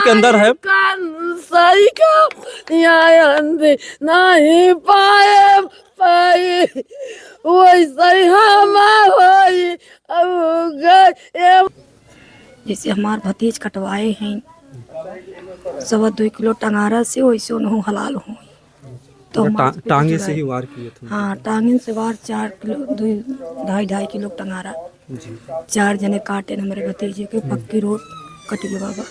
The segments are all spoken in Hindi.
के अंदर है। सही का नहीं पाए पाए वैसे हम जैसे हमार भतीज कटवाए हैं 2.25 किलो टंगारा से, वैसे उन्होंने हलाल हो तो टांगे से ही वार किए थे। हाँ, टांगे से वार 4 किलो 2.5 किलो टंगारा जी। 4 जने काटे न मेरे भतीजे के पक्की रोड कटिए बाबा,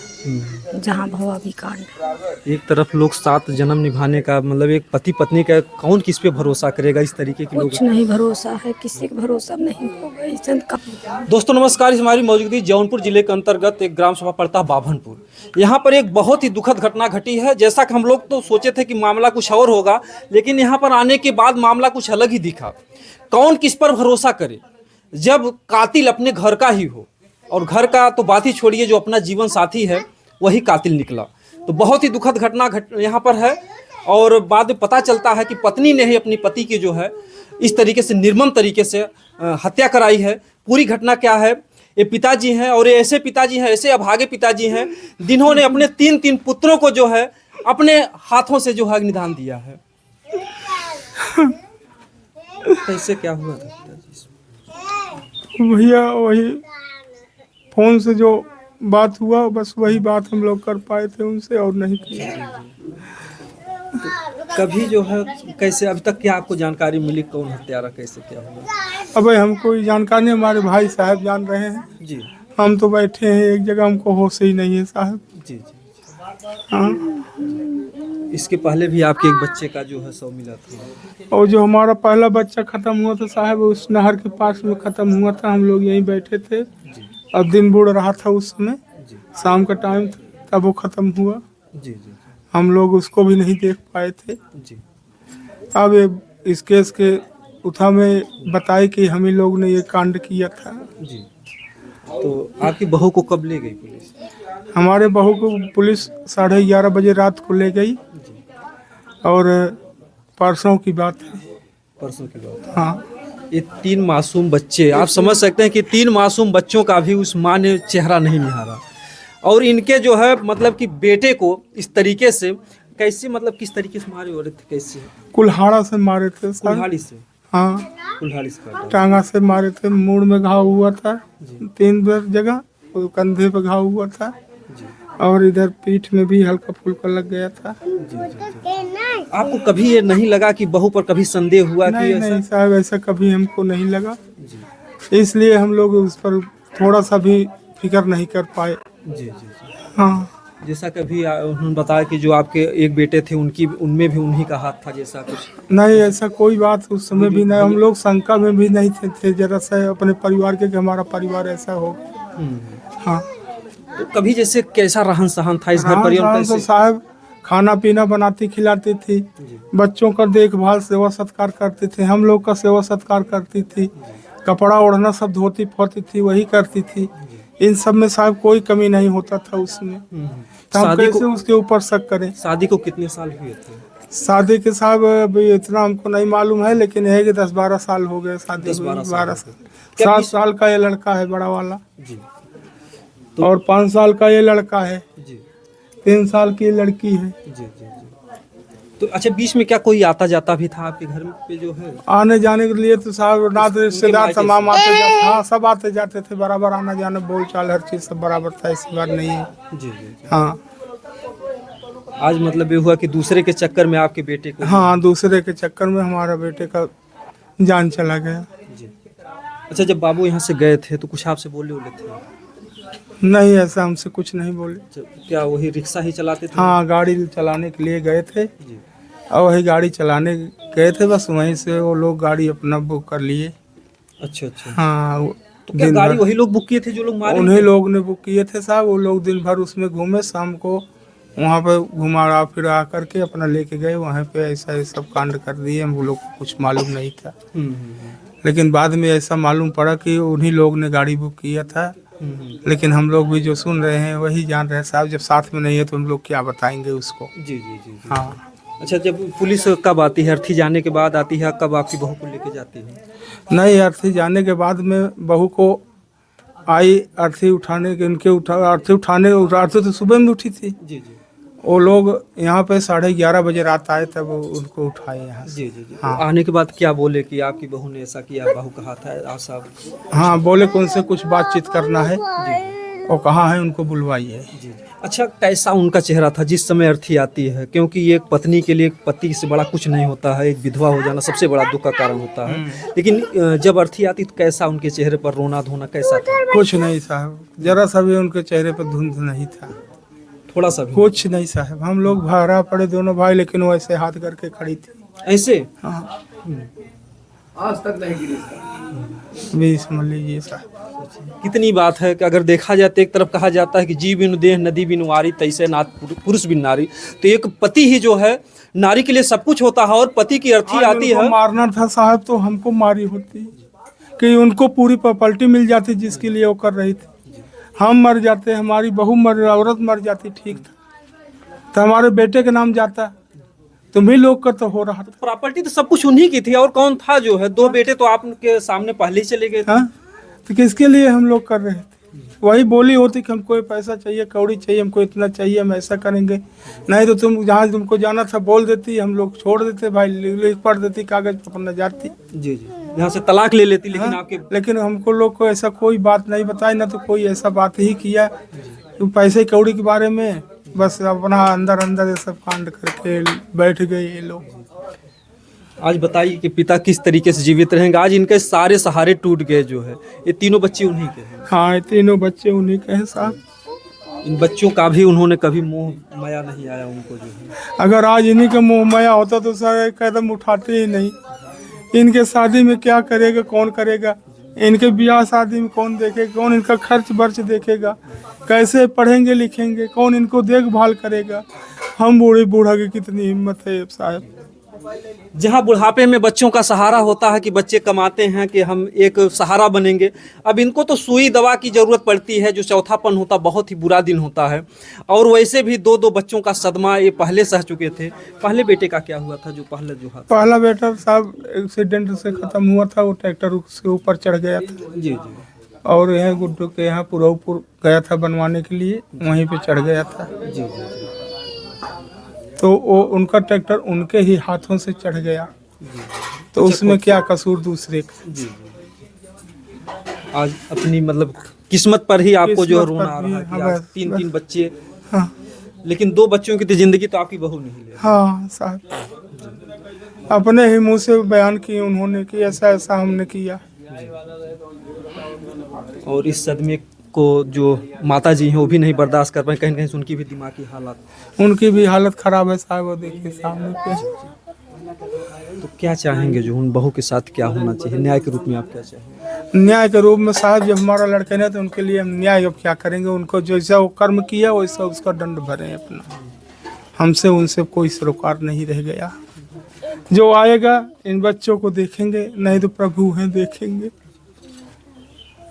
जहाँ भवा भी कांड। एक तरफ लोग 7 जन्म निभाने का मतलब एक पति पत्नी का कौन किस पे भरोसा करेगा, इस तरीके के लोग। कुछ नहीं भरोसा है, किसी का भरोसा नहीं होगा इसे। दोस्तों नमस्कार, इस हमारी मौजूदगी जौनपुर जिले के अंतर्गत एक ग्राम सभा पड़ता है बाभनपुर। यहाँ पर एक बहुत ही दुखद घटना घटी है। जैसा कि हम लोग तो सोचे थे कि मामला कुछ और होगा, लेकिन यहाँ पर आने के बाद मामला कुछ अलग ही दिखा। कौन किस पर भरोसा करे जब कातिल अपने घर का ही हो, और घर का तो बात ही छोड़िए, जो अपना जीवन साथी है वही कातिल निकला। तो बहुत ही दुखद घटना यहाँ पर है। और बाद में पता चलता है कि पत्नी ने ही अपनी पति की जो है इस तरीके से निर्मम तरीके से हत्या कराई है। पूरी घटना क्या है, ये पिताजी हैं, और ये ऐसे पिताजी हैं, ऐसे अभागे पिताजी हैं जिन्होंने अपने 3 पुत्रों को जो है अपने हाथों से जो है निदान दिया है। कैसे क्या हुआ था पिताजी? भैया वही फोन से जो बात हुआ, बस वही बात हम लोग कर पाए थे उनसे, और नहीं किया। तो कभी जो है कैसे अभी तक क्या आपको जानकारी मिली, कौन हत्यारा कैसे क्या हुआ? अब हमको जानकारी हमारे भाई साहब जान रहे हैं जी। हम तो बैठे हैं एक जगह, हमको होश ही नहीं है साहब। जी जी। हाँ, इसके पहले भी आपके एक बच्चे का जो है 100 मिला था, और जो हमारा पहला बच्चा खत्म हुआ था साहब, उस नहर के पास में खत्म हुआ था। हम लोग यहीं बैठे थे और दिन बुड़ रहा था उस समय, शाम का टाइम था, तब वो खत्म हुआ। जी जी। हम लोग उसको भी नहीं देख पाए थे। जी। अब इस केस के उठा में बताई कि हम ही लोग ने ये कांड किया था। जी। तो आपकी बहू को कब ले गई पुलिस? हमारे बहू को पुलिस 11:30 बजे रात को ले गई, और परसों की बात है। परसों की बात है। हाँ, ये 3 मासूम बच्चे, आप समझ सकते हैं कि 3 मासूम बच्चों का भी उस माँ ने चेहरा नहीं निहारा, और इनके जो है मतलब कि बेटे को इस तरीके से कैसे, मतलब किस तरीके से मारे हो रहे थे, कैसे? कुल्हाड़ा से मारे थे सर। कुल्हाड़ी से? हाँ, कुल्हाड़ी से काटा। टांगा से मारे थे। मूड में घाव हुआ था 3 जगह, और कंधे पे घाव हुआ था, और इधर पीठ में भी हल्का फुल्का लग गया था। आपको कभी ये नहीं लगा कि बहू पर कभी संदेह हुआ? नहीं, कि नहीं साहब, ऐसा कभी हमको नहीं लगा। इसलिए हम लोग उस पर थोड़ा सा भी फिक्र नहीं कर पाए। जी जी। हाँ, जैसा कभी उन्होंने बताया कि जो आपके एक बेटे थे उनकी, उनमें भी उन्हीं का हाथ था, जैसा कुछ? नहीं, ऐसा कोई बात उस समय भी नहीं। हम लोग शंका में भी नहीं थे जरा सा अपने परिवार के, कि हमारा परिवार ऐसा हो। हाँ। तो कभी जैसे कैसा रहन सहन था इस घर परिवार? तो साहब खाना पीना बनाती खिलाती थी, बच्चों का देखभाल सेवा सत्कार करती थी, हम लोग का सेवा सत्कार करती थी, कपड़ा ओढ़ना सब धोती फोती थी, वही करती थी। इन सब में साहब कोई कमी नहीं होता था उसमें। तो हम कैसे उसके ऊपर शक करें? शादी को कितने साल हुए थे? शादी के साहब अभी इतना हमको नहीं मालूम है, लेकिन है कि 10-12 साल हो गए शादी। 10-12 साल। 7 साल का ये लड़का है बड़ा वाला जी। और 5 साल का ये लड़का है जी। 3 साल की लड़की है। जी जी जी। तो अच्छा, बीच में क्या कोई आता जाता भी था आपके घर पे जो है? आने जाने के लिए तो साहब नात रिश्तेदार तमाम आते जाते, हाँ सब आते जाते थे, बराबर आना जाना, बोल चाल हर चीज सब बराबर था, ऐसी बात नहीं है। जी जी। हाँ, आज मतलब ये हुआ कि दूसरे के चक्कर में आपके बेटे को? हाँ, दूसरे के चक्कर में हमारा बेटे का जान चला गया। जी। अच्छा, जब बाबू यहाँ से गए थे तो कुछ आपसे बोले थे? नहीं, ऐसा हमसे कुछ नहीं बोले। क्या वही रिक्शा ही चलाते थे? हाँ, गाड़ी चलाने के लिए गए थे, जी। और वही गाड़ी चलाने गए थे, बस वहीं से वो लोग गाड़ी अपना बुक कर लिए। अच्छा अच्छा। हाँ, तो क्या गाड़ी वही लोग बुक किए थे जो लोग मारे? उन्हीं लोग ने बुक किए थे साहब। वो लोग दिन भर उसमें घूमे, शाम को वहाँ पे घुमा फिरा करके अपना लेके गए, वहाँ पे ऐसा सब कांड कर दिए। हम लोग को कुछ मालूम नहीं था, लेकिन बाद में ऐसा मालूम पड़ा कि उन्हीं लोग ने गाड़ी बुक किया था। लेकिन हम लोग भी जो सुन रहे हैं वही जान रहे हैं साहब, जब साथ में नहीं है तो हम लोग क्या बताएंगे उसको। जी जी जी। हाँ। अच्छा, जब पुलिस कब आती है? अर्थी जाने के बाद आती है? कब आपकी बहू को लेके जाती है? नहीं, अर्थी जाने के बाद में बहू को आई अर्थी उठाने के, अर्थी तो सुबह में उठी थी। जी जी वो लोग यहाँ पे 11:30 बजे रात आए, तब उनको उठाए यहाँ से। जी जी जी। हाँ। आने के बाद क्या बोले कि आपकी बहू ने ऐसा किया, बहू कहा था आप साहब? हाँ, बोले कि उनसे कुछ बातचीत करना है, और कहाँ है उनको बुलवाइए। जी जी। अच्छा, कैसा उनका चेहरा था जिस समय अर्थी आती है? क्योंकि ये एक पत्नी के लिए पति से बड़ा कुछ नहीं होता है, एक विधवा हो जाना सबसे बड़ा दुख का कारण होता है, लेकिन जब अर्थी आती तो कैसा उनके चेहरे पर रोना धोना कैसा था? कुछ नहीं साहब, जरा सा भी उनके चेहरे पर धुंध नहीं था, थोड़ा सा भी? कुछ नहीं साहब। हम लोग भाड़ा पड़े दोनों भाई, लेकिन वो ऐसे हाथ करके खड़ी थी। ऐसे? हाँ, आज तक नहीं गिरी। भी समझ लीजिए साहब। कितनी बात है कि अगर देखा जाए तो एक तरफ कहा जाता है कि जी बिनु देह नदी बिनु वारी, तैसे नाथ पुरुष बिन नारी। तो एक पति ही जो है नारी के लिए सब कुछ होता है, और पति की अर्थी आती है। मारना था साहब तो हमको मारी होती, कि उनको पूरी प्रॉपर्टी मिल जाती जिसके लिए वो कर रही थी। हम मर जाते, हमारी बहू औरत मर जाती, ठीक था, तो हमारे बेटे के नाम जाता, तुम्ही लोग का तो हो रहा था। प्रॉपर्टी तो सब कुछ उन्हीं की थी, और कौन था जो है? 2 बेटे तो आपके सामने पहले ही चले गए थे। हाँ, तो किसके लिए हम लोग कर रहे थे? वही बोली होती कि हमको ये पैसा चाहिए, कौड़ी चाहिए, हमको इतना चाहिए, हम ऐसा करेंगे। नहीं तो तुम जहाँ तुमको जाना था बोल देती, हम लोग छोड़ देते भाई, लिख पढ़ देती, कागज पर न जाती। जी जी, यहाँ से तलाक ले लेती। लेकिन आपके लेकिन हमको लोग को ऐसा कोई बात नहीं बताई, ना तो कोई ऐसा बात ही किया तो पैसे कौड़ी के बारे में, बस अपना अंदर अंदर ये सब कांड करके बैठ गए ये लोग। आज बताइए कि पिता किस तरीके से जीवित रहेंगे? आज इनके सारे सहारे टूट गए जो है। ये तीनों बच्चे उन्हीं के हैं। हाँ, ये तीनों बच्चे उन्हीं के हैं साहब। इन बच्चों का भी उन्होंने कभी मोह माया नहीं आया उनको जो है? अगर आज इन्हीं का मोह माया होता तो सर एक कदम उठाते ही नहीं। इनके शादी में क्या करेगा, कौन करेगा? इनके ब्याह शादी में कौन देखेगा? कौन इनका खर्च बर्च देखेगा? कैसे पढ़ेंगे लिखेंगे? कौन इनको देखभाल करेगा? हम बूढ़ा की कितनी हिम्मत है साहब। जहाँ बुढ़ापे में बच्चों का सहारा होता है कि बच्चे कमाते हैं कि हम एक सहारा बनेंगे, अब इनको तो सुई दवा की जरूरत पड़ती है। जो चौथापन होता बहुत ही बुरा दिन होता है, और वैसे भी 2 बच्चों का सदमा ये पहले सह चुके थे। पहले बेटे का क्या हुआ था? जो पहला बेटा साहब एक्सीडेंट से खत्म हुआ था, वो ट्रैक्टर उसके ऊपर चढ़ गया था। जी जी। और यहाँ गुड्डू के यहाँ पुरौपुर गया था बनवाने के लिए, वहीं पे चढ़ गया था। जी जी। तो वो उनका ट्रैक्टर उनके ही हाथों से चढ़ गया, तो उसमें क्या कसूर दूसरे का? जी। आज अपनी मतलब किस्मत पर ही आपको जो रोना आ रहा है कि आज 3 बच्चे। हाँ, लेकिन 2 बच्चों की तो जिंदगी तो आपकी बहू नहीं ले। हाँ साहब, अपने ही मुंह से बयान किए उन्होंने कि ऐसा ऐसा हमने किया। और इस सदमे को जो माता जी हैं वो भी नहीं बर्दाश्त कर पाए, कहीं कहीं से उनकी भी दिमागी हालत, उनकी भी हालत खराब है साहब, वो देखिए सामने पे। तो क्या चाहेंगे जो उन बहू के साथ क्या होना चाहिए? न्याय के रूप में आप क्या चाहेंगे? न्याय के रूप में साहब, जब हमारा लड़के ने तो उनके लिए हम न्याय अब क्या करेंगे? उनको जैसा वो कर्म किया वैसा उसका दंड भरें अपना। हमसे उनसे कोई सरोकार नहीं रह गया। जो आएगा इन बच्चों को देखेंगे, नहीं तो प्रभु हैं देखेंगे,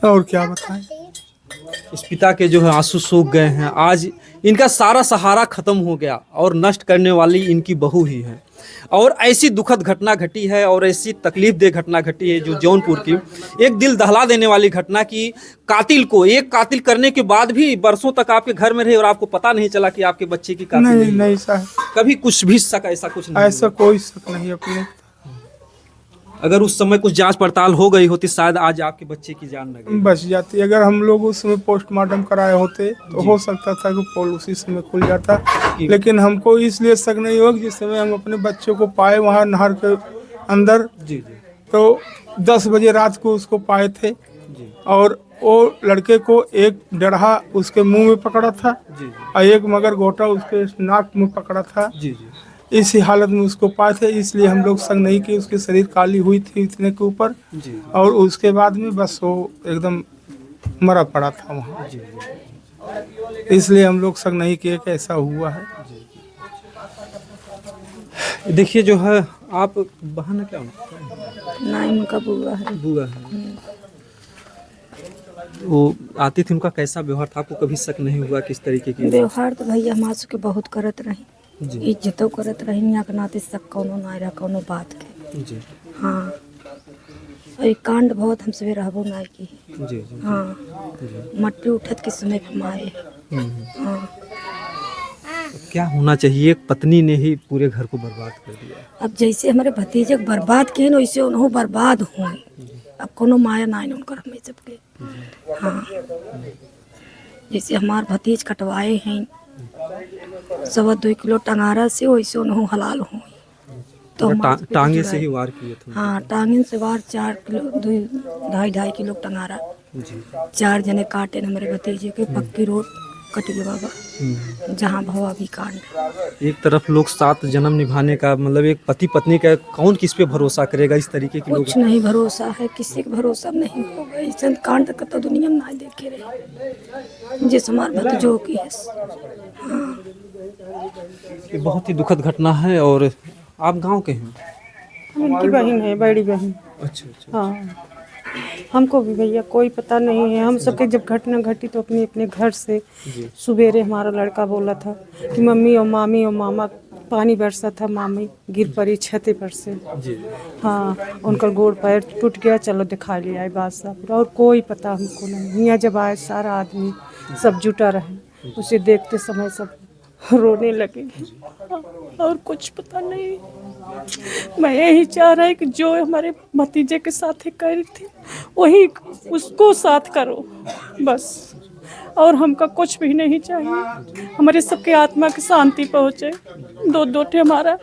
और क्या बताएं। इस पिता के जो है आंसू सूख गए हैं। आज इनका सारा सहारा खत्म हो गया, और नष्ट करने वाली इनकी बहू ही है। और ऐसी दुखद घटना घटी है, और ऐसी तकलीफ दे घटना घटी है जो जौनपुर की एक दिल दहला देने वाली घटना की कातिल को एक कातिल करने के बाद भी बरसों तक आपके घर में रहे और आपको पता नहीं चला कि आपके बच्चे की कातिल नहीं नहीं साहब, कभी कुछ भी शक ऐसा कुछ नहीं ऐसा कोई शक नहीं अपने। अगर उस समय कुछ जांच पड़ताल हो गई होती शायद आज आपके बच्चे की जान न गई बच जाती। अगर हम लोग उस समय पोस्टमार्टम कराए होते तो हो सकता था कि पोल उसी समय खुल जाता। लेकिन हमको इसलिए शक नहीं होगा जिस समय हम अपने बच्चों को पाए वहाँ नहर के अंदर, जी जी तो 10 बजे रात को उसको पाए थे। जी और वो लड़के को एक डढ़ा उसके मुंह में पकड़ा था जी और एक मगर गोटा उसके नाक में पकड़ा था। जी जी इसी हालत में उसको पाए थे, इसलिए हम लोग शक नहीं कि उसकी शरीर काली हुई थी इतने के ऊपर। जी और उसके बाद में बस वो एकदम मरा पड़ा था वहाँ, जी इसलिए हम लोग शक नहीं किए कि ऐसा हुआ है। देखिए जो है आप बहन है क्या ना उनका बुआ है। बुआ है, वो आती थी, उनका कैसा व्यवहार था? आपको कभी शक नहीं हुआ किस तरीके की? व्यवहार तो भैया हमारे के बहुत करत रही, जी इज्जतो करत रही, यहाँ के नाते शक कौनो ना रहा कौनो बात के। जी हाँ, और ये कांड बहुत हमसे रहबो नाय की। जी जी। हाँ, मट्टी उठत के समय पे माए। हाँ, क्या होना चाहिए? एक पत्नी ने ही पूरे घर को बर्बाद कर दिया। अब जैसे हमारे भतीजे के बर्बाद किए न वैसे उन्हों बर्बाद हुए। अब कोनो माया ना उनकर हमें सबके। हाँ, जैसे हमार भतीज कटवाए हैं 2.25 किलो टंगारा से, वैसे उन्हों हलाल हुए। तो हमारे पे टांगे तो से ही वार किए थे। हाँ, टांगन से वार 4 किलो 2.5 किलो टंगारा। जी। 4 जने काटे न हमारे भतीजे के, पक्की रोड कट गए बाबा, जहाँ भवा भी कांड। एक तरफ लोग 7 जन्म निभाने का मतलब एक पति पत्नी का कौन किस पे भरोसा करेगा? इस तरीके के लोग। कुछ नहीं भरोसा है, किसी का भरोसा नहीं होगा। ऐसा कांड का तो दुनिया में ना देखे रहे जिस हमारे भतीजों की है। हाँ, ये बहुत ही दुखद घटना है। और आप गांव के हैं? हम इनकी बहन है, बड़ी बहन। अच्छा अच्छा। हाँ, हमको भी भैया कोई पता नहीं है। हम सबके जब घटना घटी तो अपने अपने घर से सवेरे हमारा लड़का बोला था कि मम्मी और मामी और मामा पानी बरसा था, मामी गिर पड़ी छते पर से। जी। हाँ, उनका गोड़ पैर टूट गया, चलो दिखा लिया है बादशाह पूरा। और कोई पता हमको नहीं। यहाँ जब आए सारा आदमी सब जुटा रहे, उसे देखते समय सब रोने लगे। और कुछ पता नहीं। मैं यही चाह रहा है कि जो हमारे भतीजे के साथ करी थी वही उसको साथ करो बस, और हमका कुछ भी नहीं चाहिए। हमारे सबके आत्मा की शांति पहुँचे। दो ठे हमारा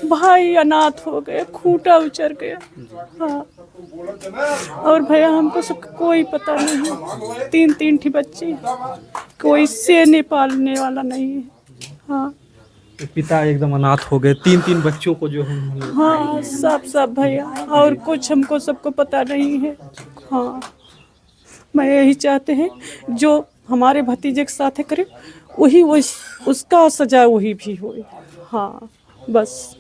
भाई अनाथ हो गए, खूंटा उचर गया। हाँ, और भैया हमको सबका कोई पता नहीं। 3 ठे बच्चे, कोई से नहीं पालने वाला नहीं है। हाँ पिता एकदम अनाथ हो गए। 3 बच्चों को जो हम। हाँ, सब भैया, और कुछ हमको सबको पता नहीं है। हाँ, मैं यही चाहते हैं जो हमारे भतीजे के साथ करे वही उसका सजा वही भी होए। हाँ बस।